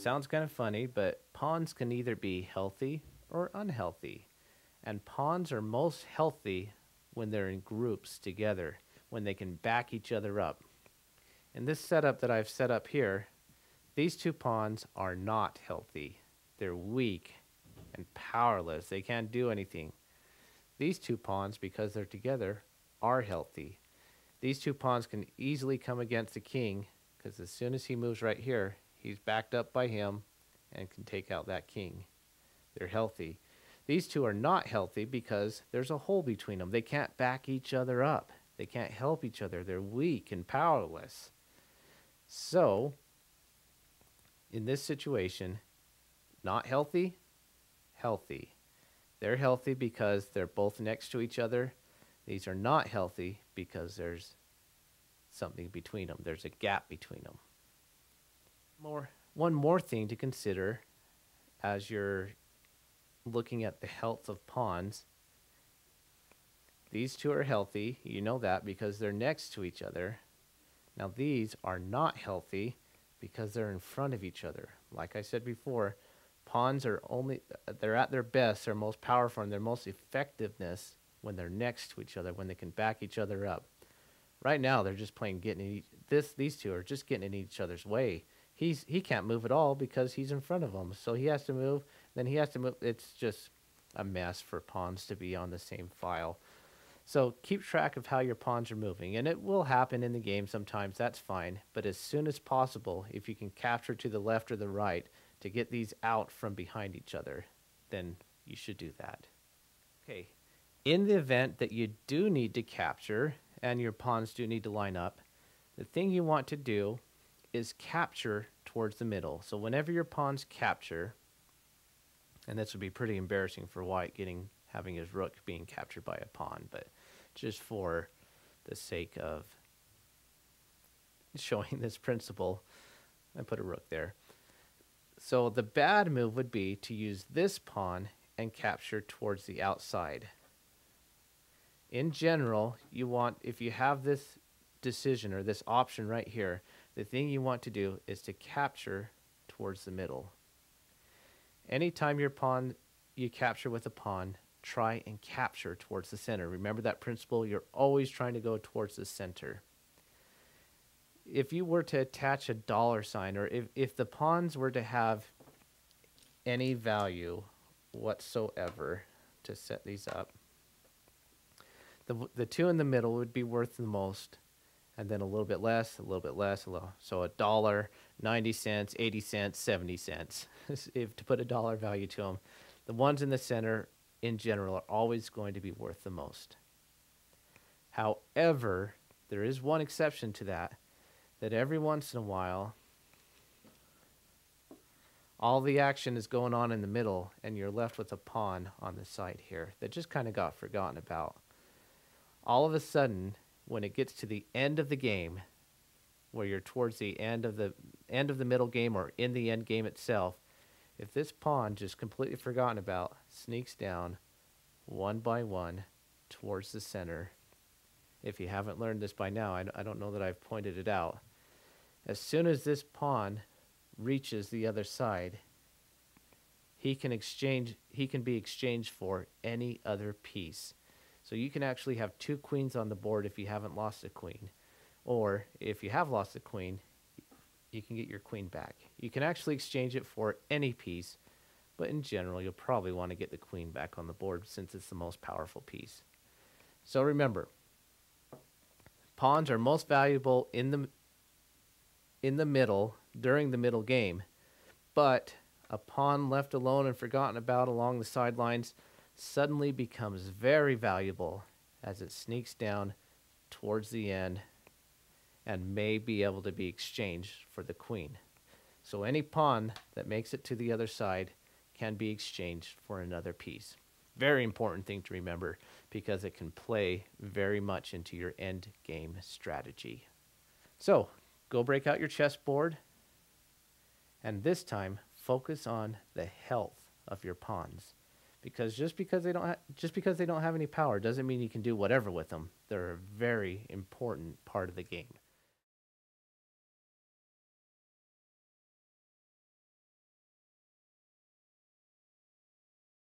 sounds kind of funny, but pawns can either be healthy or unhealthy. And pawns are most healthy when they're in groups together, when they can back each other up. In this setup that I've set up here, these two pawns are not healthy. They're weak and powerless. They can't do anything. These two pawns, because they're together, are healthy. These two pawns can easily come against the king, because as soon as he moves right here, he's backed up by him and can take out that king. They're healthy. These two are not healthy because there's a hole between them. They can't back each other up. They can't help each other. They're weak and powerless. So, in this situation, not healthy, healthy. They're healthy because they're both next to each other. These are not healthy because there's something between them. There's a gap between them. One more thing to consider as you're looking at the health of pawns. These two are healthy. You know that because they're next to each other. Now these are not healthy because they're in front of each other. Like I said before, pawns are they're at their best, their most powerful, and their most effectiveness when they're next to each other, when they can back each other up. Right now, they're just these two are just getting in each other's way. He can't move at all because he's in front of them. So he has to move, then he has to move. It's just a mess for pawns to be on the same file. So keep track of how your pawns are moving, and it will happen in the game sometimes, that's fine. But as soon as possible, if you can capture to the left or the right to get these out from behind each other, then you should do that. Okay, in the event that you do need to capture and your pawns do need to line up, the thing you want to do is capture towards the middle. So whenever your pawns capture, and this would be pretty embarrassing for white having his rook being captured by a pawn, but just for the sake of showing this principle, I put a rook there. So the bad move would be to use this pawn and capture towards the outside. In general, if you have this decision or this option right here, the thing you want to do is to capture towards the middle. Anytime you capture with a pawn, try and capture towards the center. Remember that principle, you're always trying to go towards the center. If you were to attach a $sign, or if the pawns were to have any value whatsoever to set these up, the two in the middle would be worth the most, and then a little bit less, a little bit less, so $1, 90 cents, 80 cents, 70 cents, to put a dollar value to them. The ones in the center, in general, are always going to be worth the most. However, there is one exception to that every once in a while, all the action is going on in the middle, and you're left with a pawn on the side here that just kind of got forgotten about. All of a sudden, when it gets to the end of the game, where you're towards the end of the middle game or in the end game itself, if this pawn, just completely forgotten about, sneaks down one by one towards the center, if you haven't learned this by now, I don't know that I've pointed it out. As soon as this pawn reaches the other side, he can be exchanged for any other piece. So you can actually have two queens on the board if you haven't lost a queen. Or if you have lost a queen, you can get your queen back. You can actually exchange it for any piece, but in general, you'll probably want to get the queen back on the board since it's the most powerful piece. So remember, pawns are most valuable in the middle, during the middle game, but a pawn left alone and forgotten about along the sidelines suddenly becomes very valuable as it sneaks down towards the end and may be able to be exchanged for the queen. So any pawn that makes it to the other side can be exchanged for another piece. Very important thing to remember because it can play very much into your end game strategy. So go break out your chessboard, and this time focus on the health of your pawns. Because just because they don't have any power doesn't mean you can do whatever with them. They're a very important part of the game.